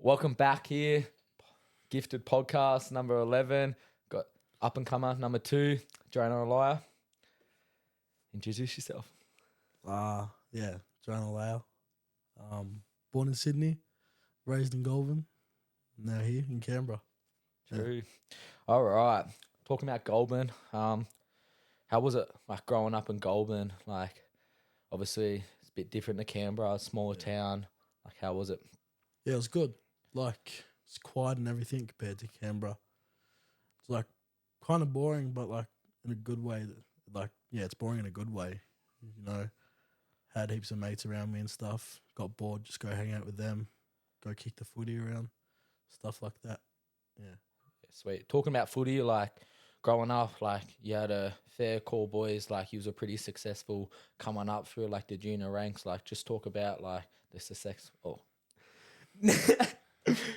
Welcome back here. Gifted podcast number 11. Got Up and Comer number 2, Jonah, Alaia. Introduce yourself. Yeah, Jonah, Alaia. Born in Sydney, raised in Goulburn, now here in Canberra. True. All right. Talking about Goulburn. How was it like growing up in Goulburn? Like, obviously, it's a bit different to Canberra, smaller town. Like, how was it? Yeah, it was good. Like, it's quiet and everything compared to Canberra. It's like kind of boring, but like in a good way. It's boring in a good way. You know, had heaps of mates around me and stuff. Got bored, just go hang out with them, go kick the footy around, stuff like that. Yeah. Yeah, sweet. Talking about footy, like growing up, like you had a fair call boys, like you was a pretty successful coming up through like the junior ranks. Like just talk about like the success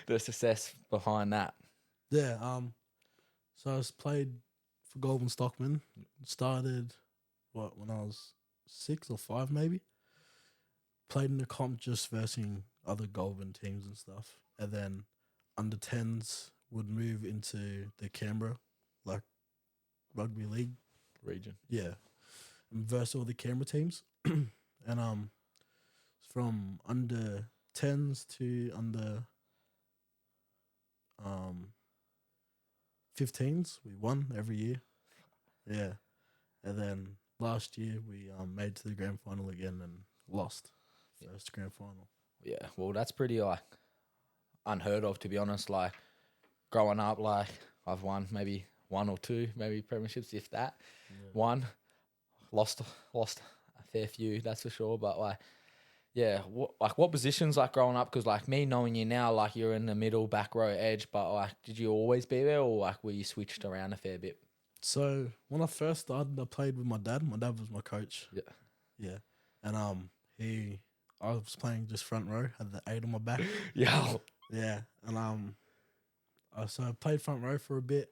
the success behind that. Yeah. So I was played for Goulburn Stockman. Started when I was 6 or 5 maybe. Played in the comp just versing other Goulburn teams and stuff, and then under 10s would move into the Canberra like rugby league Region. Yeah, and verse all the Canberra teams, and from under 10s to under 15s, we won every year. Yeah, and then last year we made it to the grand final again and lost first grand final. Yeah, well, that's pretty like unheard of, to be honest. Like growing up, like I've won maybe 1 or 2, maybe premierships, if that. Yeah. One, lost a fair few, that's for sure. But like, yeah, what positions like growing up? Because like me knowing you now, like you're in the middle, back row, edge. But like, did you always be there, or like were you switched around a fair bit? So when I first started, I played with my dad. My dad was my coach. Yeah. Yeah, and I was playing just front row, had the 8 on my back. Yeah. Yeah, and so I played front row for a bit,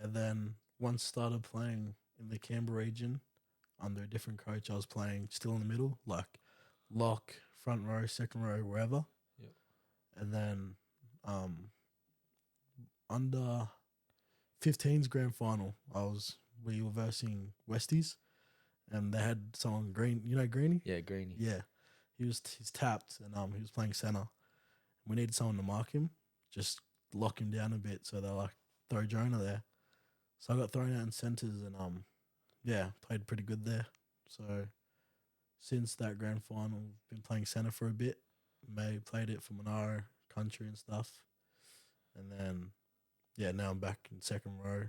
and then once started playing in the Canberra region under a different coach, I was playing still in the middle, like lock, front row, second row, wherever. Yep. And then under 15's grand final, we were versing Westies, and they had someone Green. You know Greeny? Yeah, Greeny. Yeah, he's tapped, and he was playing center. We needed someone to mark him, just lock him down a bit. So they're like, throw Jonah there. So I got thrown out in centres and played pretty good there. So since that grand final, been playing centre for a bit. Played it for Monaro, country and stuff. And then, now I'm back in second row,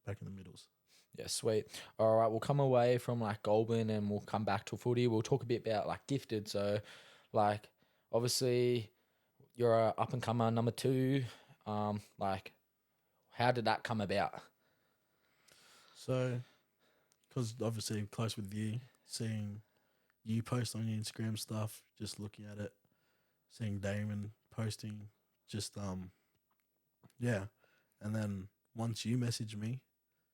back in the middles. Yeah, sweet. All right, we'll come away from like Goulburn and we'll come back to footy. We'll talk a bit about like Gifted. So, like, obviously, you're a up and comer number 2. Like, how did that come about? So, because obviously close with you, seeing you post on your Instagram stuff, just looking at it, seeing Damon posting, just and then once you messaged me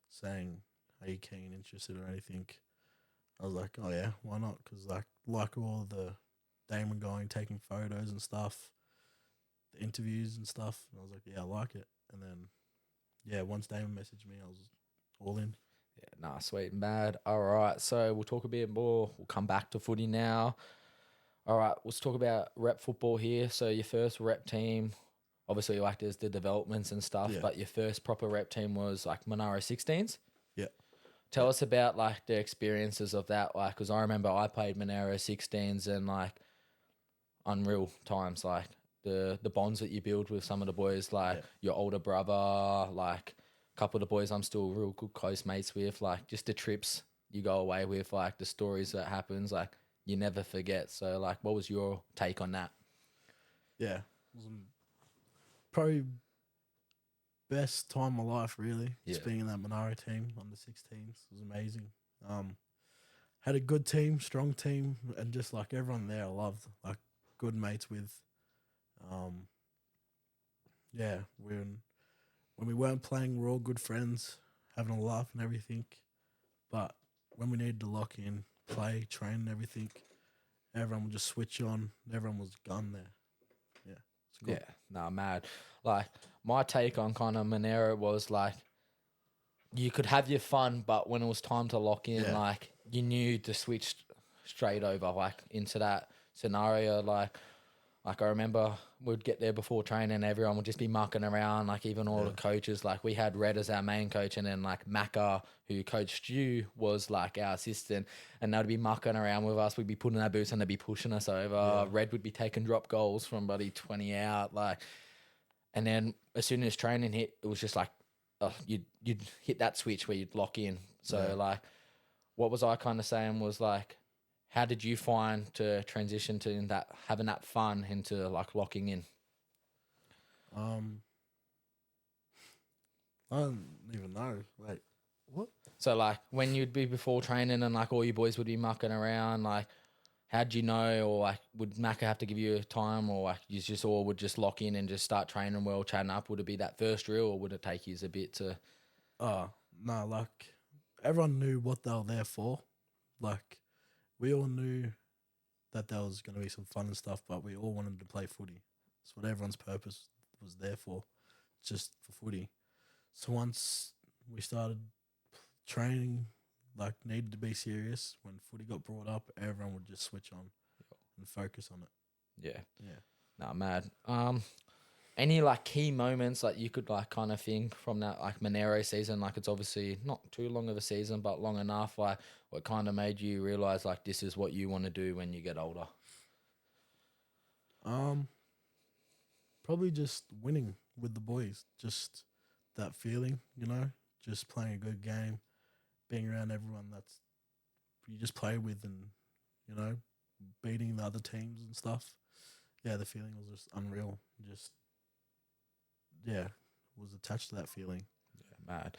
saying, "Are you keen, interested, or anything?" I was like, "Oh yeah, why not?" Because like all the Damon going, taking photos and stuff, the interviews and stuff. And I was like, "Yeah, I like it." And then, once Damon messaged me, I was all in. Yeah, nah, sweet, mad. All right, so we'll talk a bit more. We'll come back to footy now. All right, let's talk about rep football here. So your first rep team, obviously like there's the developments and stuff, Yeah. but your first proper rep team was like Monaro 16s. Yeah. Tell us about like the experiences of that, like, because I remember I played Monaro 16s and like unreal times, like the bonds that you build with some of the boys, like your older brother, like a couple of the boys I'm still real good close mates with, like just the trips you go away with, like the stories that happens, like you never forget. So like, what was your take on that? Yeah. It was probably best time of my life, really. Yeah. Just being in that Monaro team on the 16s. It was amazing. Had a good team, strong team, and just like everyone there I loved. Like good mates with. When we weren't playing, we're all good friends, having a laugh and everything. But when we needed to lock in, play, train and everything, everyone would just switch on. Everyone was gone there. Yeah. It's good. Yeah, Nah, mad. Like my take on kind of Monero was like you could have your fun, but when it was time to lock in, Yeah. like you knew to switch straight over, like into that scenario. Like I remember we'd get there before training, everyone would just be mucking around, like even all the coaches. Like we had Red as our main coach, and then like Macca, who coached you, was like our assistant, and they'd be mucking around with us. We'd be putting our boots and they'd be pushing us over. Yeah. Red would be taking drop goals from buddy 20 out, like, and then as soon as training hit, it was just like, you'd hit that switch where you'd lock in. So like, what was I kind of saying was like, how did you find to transition to that having that fun into like locking in? Um, I don't even know. Like, what? So like when you'd be before training and like all you boys would be mucking around, like how'd you know, or like would Macca have to give you a time, or like you just all would just lock in and just start training well, chatting up? Would it be that first drill, or would it take you a bit to? No, like everyone knew what they were there for. Like we all knew that there was going to be some fun and stuff, but we all wanted to play footy. That's what everyone's purpose was there for, just for footy. So once we started training, like needed to be serious, when footy got brought up, everyone would just switch on and focus on it. Yeah. Yeah. Nah, mad. Any like key moments like you could like kind of think from that like Monero season? Like it's obviously not too long of a season, but long enough. Like what kind of made you realize like this is what you want to do when you get older? Um, Probably just winning with the boys. Just that feeling, just playing a good game, being around everyone that's you just play with, and you know, beating the other teams and stuff. Yeah, the feeling was just unreal. Just was attached to that feeling. Yeah, mad.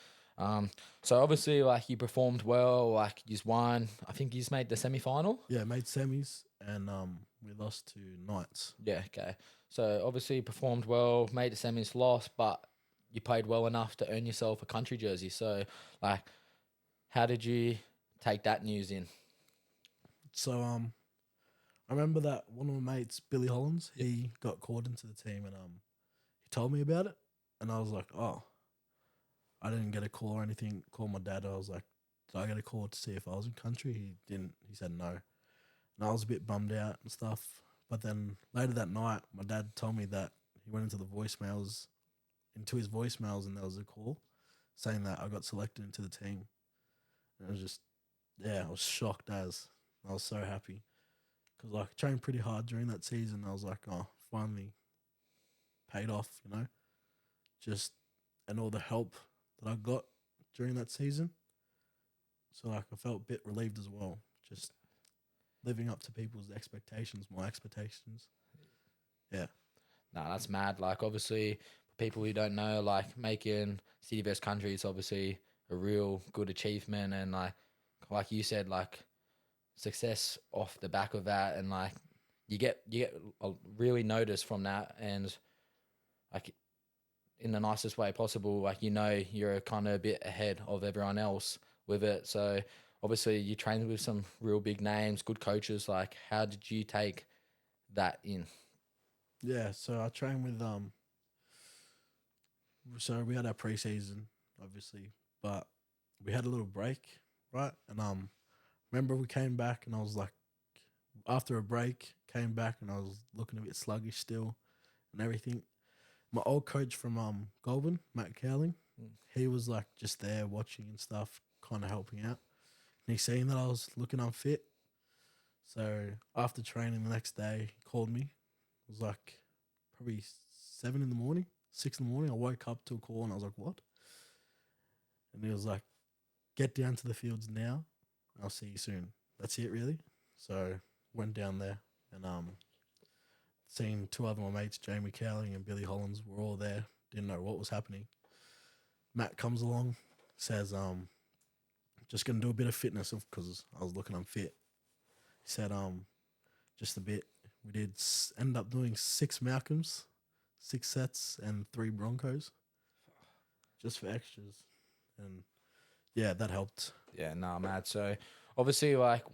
So obviously like you performed well, like you won. I think you made the semi final. Yeah, made semis and we lost to Knights. Yeah, okay. So obviously you performed well, made the semis, lost, but you played well enough to earn yourself a country jersey. So like, how did you take that news in? So I remember that one of my mates, Billy Hollins, he got called into the team and he told me about it, and I was like, oh, I didn't get a call or anything. Called my dad. I was like, did I get a call to see if I was in country? He didn't. He said no, and I was a bit bummed out and stuff. But then later that night, my dad told me that he went into his voicemails, and there was a call saying that I got selected into the team. And it was just, I was shocked as I was so happy because like I trained pretty hard during that season. I was like, oh, finally paid off, just and all the help that I got during that season. So like I felt a bit relieved as well, just living up to people's expectations, my expectations. Yeah. Nah, that's mad. Like obviously, for people who don't know, like making city versus country is obviously a real good achievement, and like you said, like success off the back of that, and like you get really noticed from that, and like in the nicest way possible. Like you're kind of a bit ahead of everyone else with it. So obviously you trained with some real big names, good coaches. Like how did you take that in? Yeah. So I trained with so we had our preseason, obviously, but we had a little break, right? And remember we came back and I was like, after a break, came back and I was looking a bit sluggish still and everything. My old coach from Goulburn, Matt Cowling, he was like just there watching and stuff, kind of helping out. And he seen that I was looking unfit. So after training the next day, he called me. It was like probably 7 in the morning, 6 in the morning. I woke up to a call and I was like, what? And he was like, get down to the fields now. I'll see you soon. That's it, really. So went down there and seen two other my mates, Jamie Cowling and Billy Hollins, were all there. Didn't know what was happening. Matt comes along, says, just gonna do a bit of fitness because I was looking unfit. He said, just a bit. We did end up doing 6 Malcolms, 6 sets, and 3 Broncos, just for extras, and yeah, that helped. Yeah, nah, mad. So obviously, like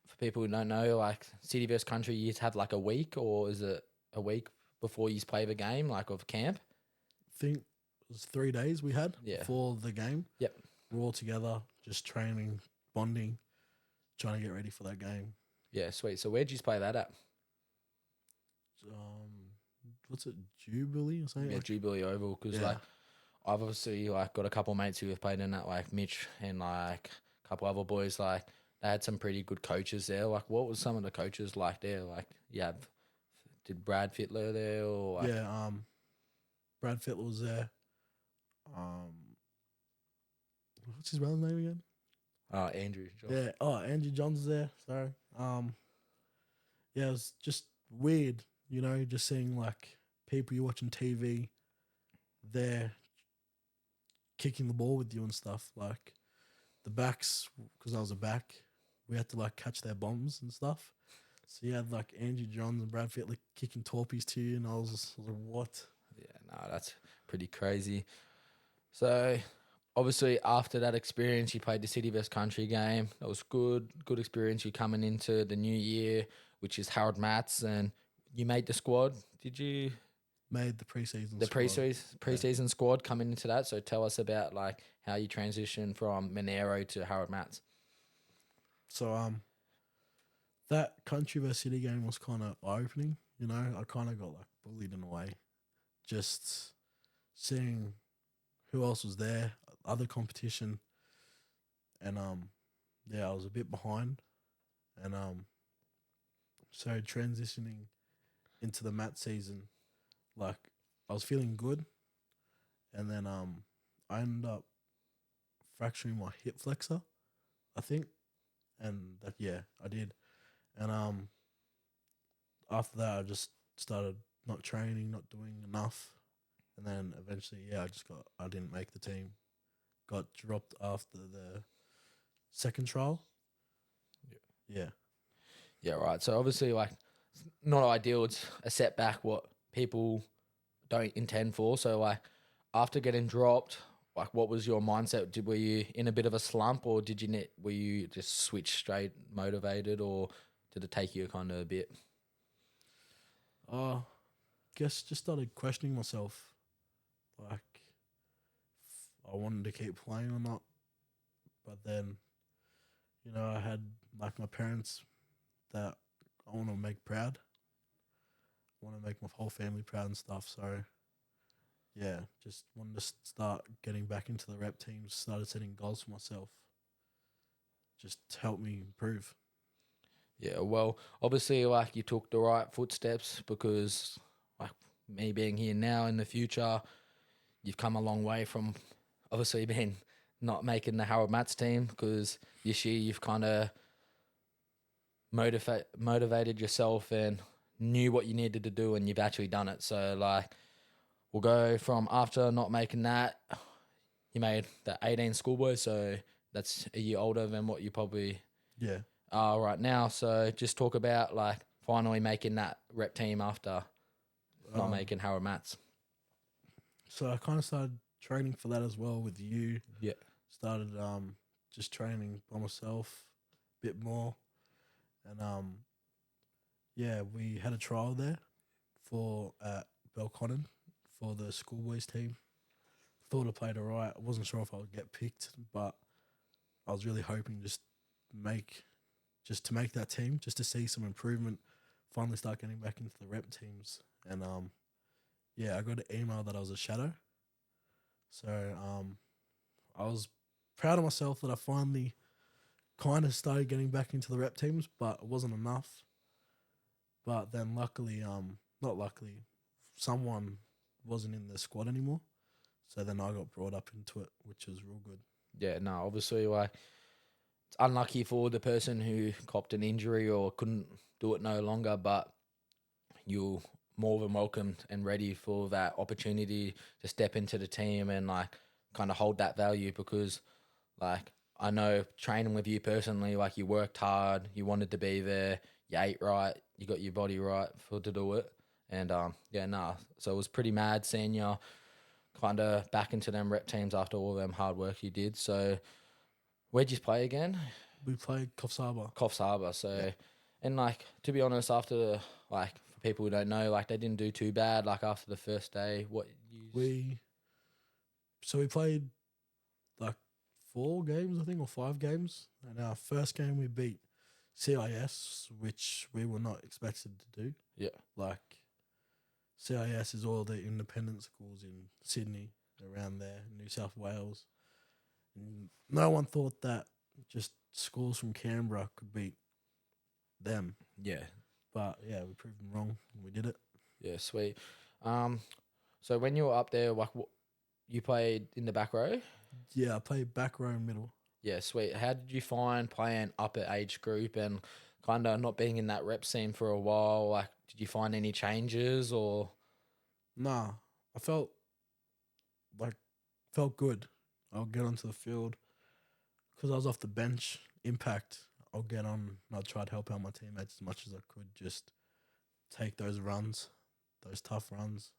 for people who don't know, like city versus country, you have like a week, or is it a week before you play the game, like of camp? Think it was 3 days we had Yeah. before the game. Yep. We're all together, just training, bonding, trying to get ready for that game. Yeah, sweet. So where'd you play that at? What's it, Jubilee or something? Yeah, Like, Jubilee Oval, because yeah. like I've obviously like got a couple of mates who have played in that, like Mitch and like a couple other boys. Like they had some pretty good coaches there. Like what was some of the coaches like there? Like yeah, did Brad Fittler there or like, Yeah, Brad Fittler was there. What's his brother's name again? Andrew? Josh? Yeah. Oh, Andrew Johns was there. Sorry. Yeah, it was just weird, just seeing like people you watching TV there kicking the ball with you and stuff. Like the backs, because I was a back, we had to like catch their bombs and stuff. So you had like Andrew Johns and Brad Fittler kicking torpies to you, and I was like, what? Yeah, no, that's pretty crazy. So obviously after that experience, you played the City vs Country game. That was good experience. You coming into the new year, which is Harold Matts, and you made the squad. Did you? Made the preseason The squad. preseason squad coming into that. So tell us about like how you transitioned from Monaro to Harold Matts. So that Country vs City game was kind of eye opening. I kind of got like bullied in a way, just seeing who else was there, other competition, and yeah, I was a bit behind, and so transitioning into the mat season, like I was feeling good, and then I ended up fracturing my hip flexor, I think, and that I did, and after that I just started not training, not doing enough, and then eventually I didn't make the team, got dropped after the second trial. Yeah, right. So obviously, like, it's not ideal. It's a setback. What people don't intend for. So like, after getting dropped, like, what was your mindset? Were you in a bit of a slump, or were you just switch straight motivated, or did it take you kind of a bit? Guess just started questioning myself, like if I wanted to keep playing or not. But then, I had like my parents that I want to make proud. I want to make my whole family proud and stuff. So yeah, just wanted to start getting back into the rep teams. Started setting goals for myself, just to help me improve. Yeah, well, obviously, like, you took the right footsteps because, like, me being here now in the future, you've come a long way from obviously being not making the Harold Matts team, because this year you've kind of motivated yourself and knew what you needed to do, and you've actually done it. So, like, we'll go from after not making that, you made the 18 schoolboy, so that's a year older than what you probably Yeah. are right now. So just talk about like finally making that rep team after not making Harold Matts. So I kind of started training for that as well with you. Yeah. Started just training by myself a bit more, and yeah, we had a trial there for at Belconnen for the schoolboys team. Thought I played alright. I wasn't sure if I would get picked, but I was really hoping to make that team, just to see some improvement. Finally, start getting back into the rep teams, and yeah, I got an email that I was a shadow. So I was proud of myself that I finally kind of started getting back into the rep teams, but it wasn't enough. But then luckily, not luckily, someone wasn't in the squad anymore. So then I got brought up into it, which was real good. Yeah, no, obviously, like, it's unlucky for the person who copped an injury or couldn't do it no longer, but you're more than welcome and ready for that opportunity to step into the team and like kind of hold that value, because like I know training with you personally, like, you worked hard, you wanted to be there, you ate right, you got your body right to do it. And yeah, nah. So it was pretty mad seeing you kind of back into them rep teams after all them hard work you did. So where'd you play again? We played Coffs Harbour. Coffs Harbour. So, Yeah. and like, to be honest, after like for people who don't know, like they didn't do too bad. Like after the first day, what you? We played like 4 games, I think, or 5 games. And our first game we beat CIS, which we were not expected to do. Yeah. Like CIS is all the independent schools in Sydney, around there, New South Wales. And no one thought that just schools from Canberra could beat them. Yeah. But yeah, we proved them wrong and we did it. Yeah, sweet. So when you were up there, like you played in the back row? Yeah, I played back row middle. Yeah, sweet. How did you find playing upper age group and kind of not being in that rep scene for a while? Like, did you find any changes or? Nah, I felt good. I'll get onto the field because I was off the bench. Impact, I'll get on. I'll try to help out my teammates as much as I could. Just take those runs, those tough runs,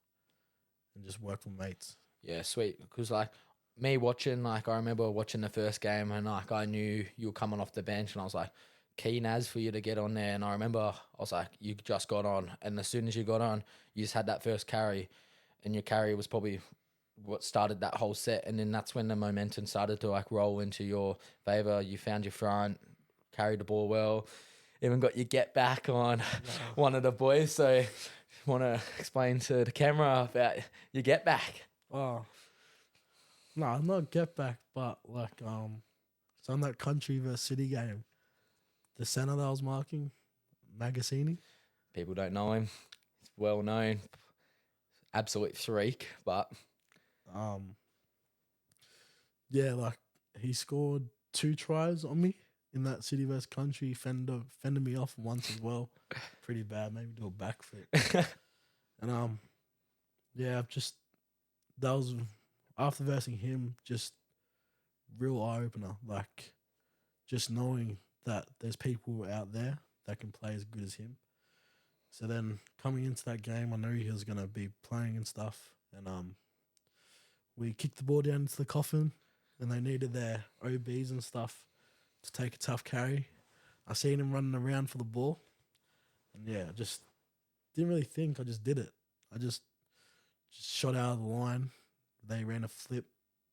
and just work with mates. Yeah, sweet. Because like me watching, like I remember watching the first game and like I knew you were coming off the bench and I was like, keen as for you to get on there. And I remember I was like, you just got on. And as soon as you got on, you just had that first carry and your carry was probably what started that whole set. And then that's when the momentum started to like roll into your favour. You found your front, carried the ball well, even got your get back on one of the boys. So want to explain to the camera about your get back? Oh, no, not get back, but like so on that country versus city game, the centre that I was marking, Magazzini. People don't know him. He's well known, absolute freak. But Yeah, like he scored 2 tries on me in that city versus country. Fended me off once as well. Pretty bad. Maybe do a backflip. And yeah, just that was after versing him, just real eye opener. Like just knowing that there's people out there that can play as good as him. So then coming into that game, I knew he was gonna be playing and stuff. And we kicked the ball down into the coffin, and they needed their OBs and stuff to take a tough carry. I seen him running around for the ball, and yeah, I just didn't really think. I just did it. I just shot out of the line. They ran a flip,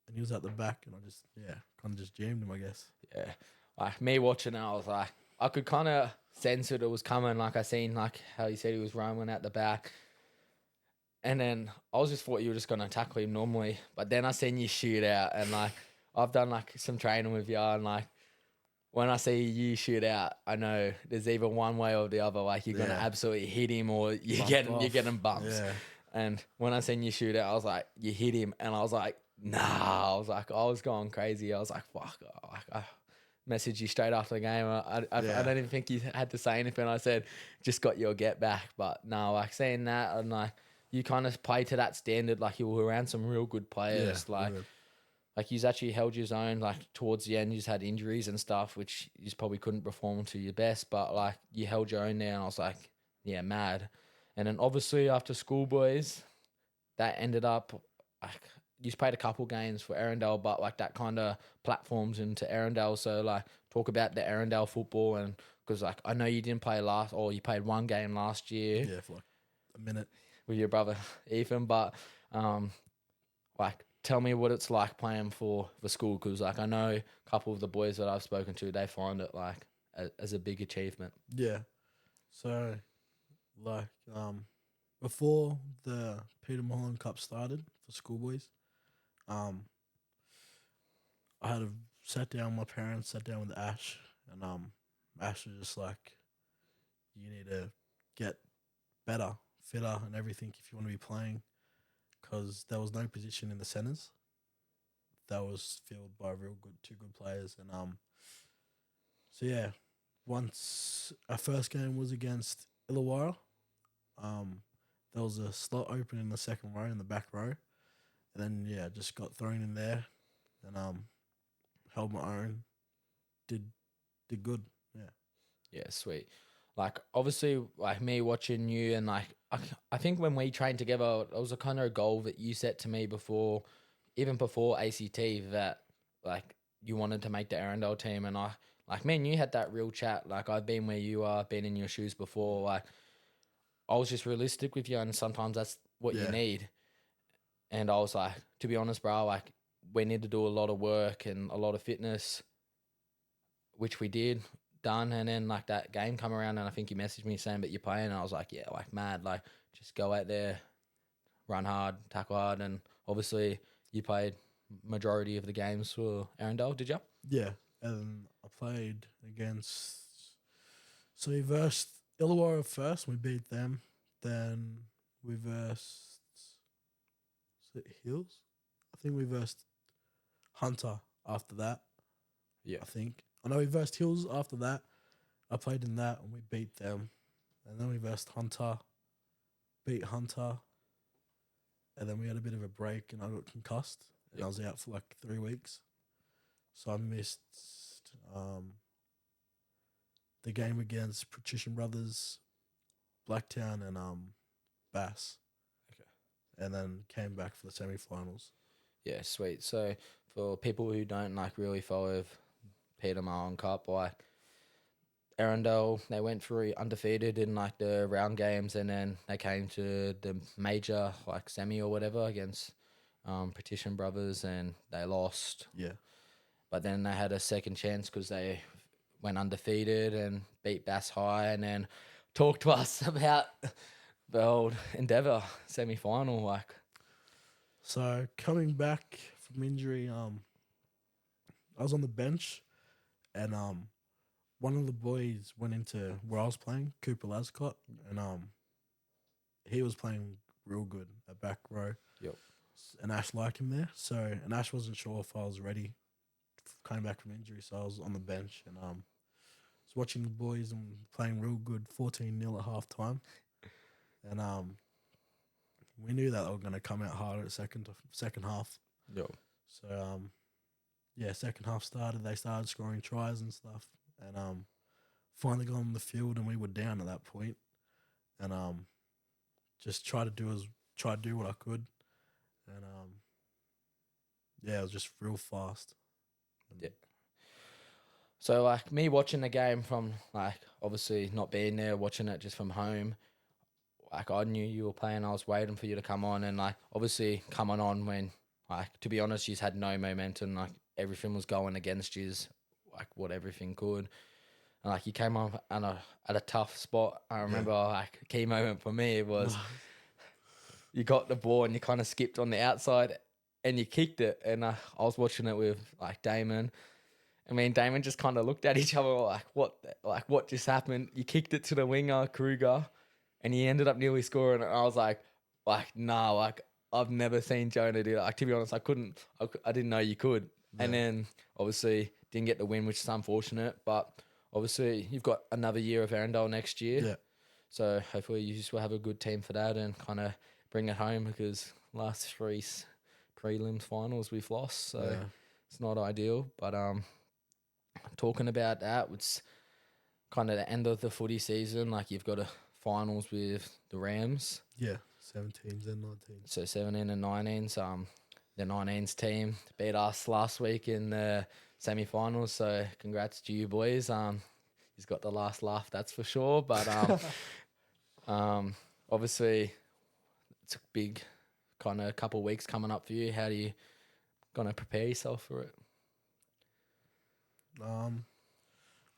and he was at the back, and I just kind of just jammed him, I guess. yeah, like me watching it, I was like, I could kind of sense it was coming. Like I seen like how he said he was roaming at the back. And then I was just thought you were just gonna tackle him normally, but then I seen you shoot out, and like I've done like some training with you, and like when I see you shoot out, I know there's either one way or the other. Like you're gonna absolutely hit him, or you're getting bumps. Yeah. And when I seen you shoot out, I was like, you hit him, and I was like, nah. I was going crazy. I was like, fuck. I messaged you straight after the game. I don't even think you had to say anything. I said, just got your get back, but no, like saying that and like. You kind of play to that standard, like you were around some real good players. Like you's actually held your own. Like towards the end, you had injuries and stuff, which you probably couldn't perform to your best. But like you held your own there, and I was like, yeah, mad. And then obviously after schoolboys, that ended up like you played a couple games for Arundel, but like that kind of platforms into Arundel. So like talk about the Arundel football, and because like I know you didn't play you played one game last year. Yeah, for like a minute. With your brother Ethan, but like tell me what it's like playing for school, because like I know a couple of the boys that I've spoken to, they find it like as a big achievement. Yeah, so like before the Peter Mullen Cup started for schoolboys, I had sat down with my parents, sat down with Ash, and Ash was just like, you need to get better, fitter, and everything if you want to be playing, because there was no position in the centres that was filled by two good players. And so yeah, once our first game was against Illawarra, there was a slot open in the second row, in the back row, and then just got thrown in there, and held my own, did good. Yeah, sweet. Like obviously, like me watching you, and like I think when we trained together, it was a kind of goal that you set to me before, even before ACT, that like you wanted to make the Arundel team, and I like me and you had that real chat. Like I've been where you are, been in your shoes before. Like I was just realistic with you, and sometimes that's what you Yeah. need. And I was like, to be honest, bro, like we need to do a lot of work and a lot of fitness, which we did, done. And then like that game come around, and I think you messaged me saying, "But you're playing." And I was like, "Yeah, like mad, like just go out there, run hard, tackle hard." And obviously, you played majority of the games for Arundel, did you? Yeah, and I played against. So we versed Illawarra first. We beat them. Then we versed. Was it Hills? I think we versed Hunter after that. Yeah. I think. I know we versed Hills after that. I played in that and we beat them. And then we versed Hunter, beat Hunter. And then we had a bit of a break and I got concussed. And I was out for like 3 weeks. So I missed the game against Patrician Brothers, Blacktown, and Bass. Okay. And then came back for the semi-finals. Yeah, sweet. So for people who don't like really follow Peter Marlon Cup, like Arundel, they went through undefeated in like the round games, and then they came to the major like semi or whatever against Petition Brothers, and they lost. Yeah. But then they had a second chance because they went undefeated and beat Bass High, and then talked to us about the old Endeavour semi final. Like, So coming back from injury, I was on the bench, and one of the boys went into where I was playing, Cooper Lascott, and he was playing real good at back row. Yep. And Ash liked him there. So, and Ash wasn't sure if I was ready coming back from injury, so I was on the bench and was watching the boys and playing real good, 14-0 at half time. And we knew that they were going to come out harder at second half. Yep. So yeah, second half started. They started scoring tries and stuff, and finally got on the field, and we were down at that point, and just try to do what I could, and yeah, it was just real fast. Yeah. So like me watching the game from like obviously not being there, watching it just from home, like I knew you were playing. I was waiting for you to come on, and like obviously coming on when like to be honest, you had no momentum. Like everything was going against you, like what everything could. And like you came on at a tough spot. I remember like a key moment for me was you got the ball and you kind of skipped on the outside and you kicked it. And I was watching it with like Damon. I mean, Damon just kind of looked at each other like, what just happened? You kicked it to the winger, Kruger, and he ended up nearly scoring. And I was like, nah, like I've never seen Jonah do that. Like to be honest, I didn't know you could. Yeah. And then obviously didn't get the win, which is unfortunate. But obviously you've got another year of Arundel next year. Yeah. So hopefully you just will have a good team for that and kind of bring it home, because last three prelims finals we've lost. So it's not ideal. But talking about that, it's kind of the end of the footy season. Like you've got a finals with the Rams. Yeah, 17s and 19s. So 17 and 19s. The 19s team beat us last week in the semi-finals. So congrats to you boys. He's got the last laugh, that's for sure. But obviously it's a big kind of couple of weeks coming up for you. How do you gonna prepare yourself for it? I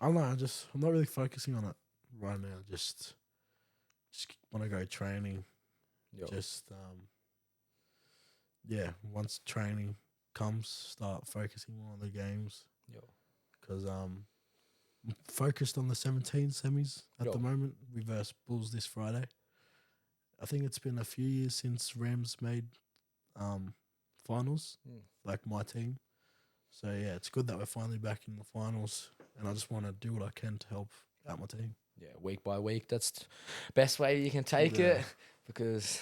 don't know. I'm not really focusing on it right now. Just want to go training. Yep. Just once training comes, start focusing more on the games. Yep. Because I'm focused on the 17 semis at the moment. We verse Bulls this Friday. I think it's been a few years since Rams made finals, like my team. So, yeah, it's good that we're finally back in the finals, and I just want to do what I can to help out my team. Yeah, week by week. That's the best way you can take it, because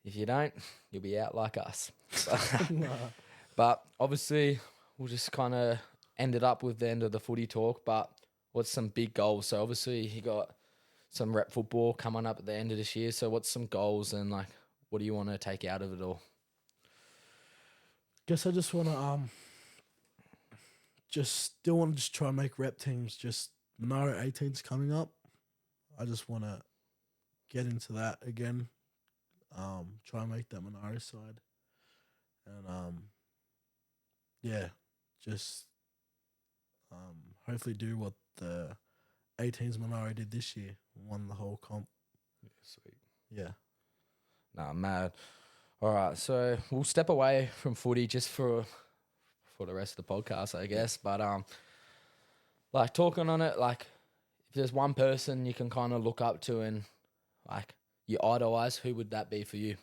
if you don't, you'll be out like us. But obviously, we'll just kind of end it up with the end of the footy talk, but what's some big goals? So, obviously, you got some rep football coming up at the end of this year. So, what's some goals and, like, what do you want to take out of it all? Guess I just want to still want to try and make rep teams. Just Monaro 18's coming up. I just want to get into that again. Try and make that Monaro side, and yeah, just hopefully do what the 18s Monaro did this year, won the whole comp. Yeah, sweet. Yeah. Nah, mad. All right, so we'll step away from footy just for the rest of the podcast, I guess. But like talking on it, like if there's one person you can kind of look up to and like you idolize, who would that be for you?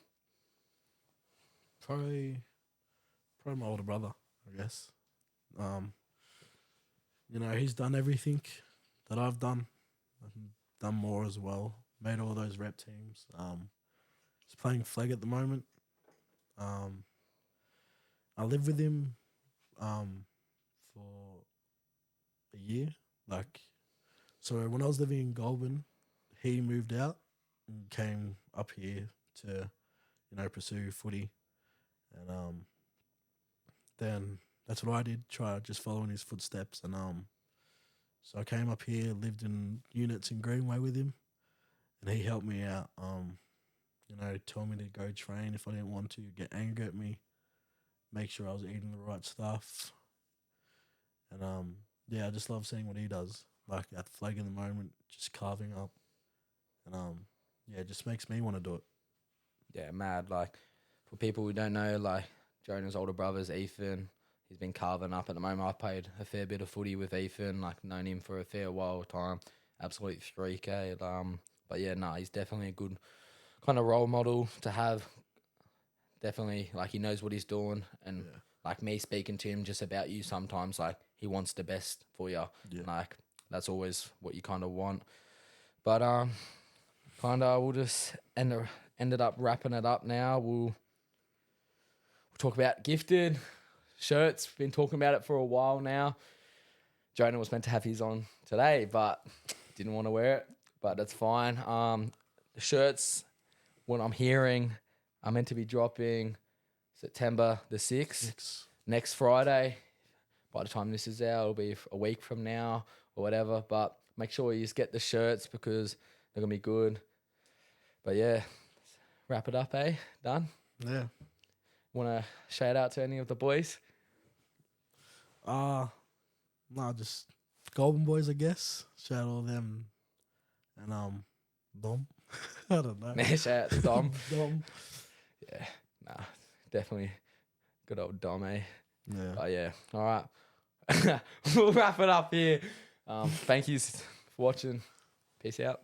Probably my older brother, I guess. He's done everything that I've done. Done more as well. Made all those rep teams. He's playing flag at the moment. I lived with him for a year. So when I was living in Goulburn, he moved out and came up here to, pursue footy. And then that's what I did, try just following his footsteps. And so I came up here, lived in units in Greenway with him, and he helped me out. Told me to go train if I didn't want to, get angry at me, make sure I was eating the right stuff. And I just love seeing what he does. Like at the flag in the moment, just carving up. And it just makes me want to do it. Yeah, mad. Like for people who don't know, like Jonah's older brother's Ethan. He's been carving up at the moment. I've played a fair bit of footy with Ethan, like known him for a fair while of time. Absolute freak, eh? But yeah, he's definitely a good kind of role model to have. Definitely, like he knows what he's doing, and like me speaking to him just about you sometimes, like he wants the best for you. Yeah. Like that's always what you kind of want. But we'll just ended up wrapping it up now. We'll talk about Gifted shirts. Been talking about it for a while now. Jonah was meant to have his on today, but didn't want to wear it. But that's fine. The shirts, what I'm hearing, are meant to be dropping September the 6th. Next Friday. By the time this is out, it'll be a week from now or whatever. But make sure you just get the shirts because they're going to be good. But yeah, wrap it up, eh? Done? Yeah. Want to shout out to any of the boys? Just Goulburn boys, I guess. Shout all them. And Dom. I don't know. Shout out to Dom. Dom. Yeah, definitely good old Dom, eh? Yeah. But yeah, all right. We'll wrap it up here. Thank you for watching. Peace out.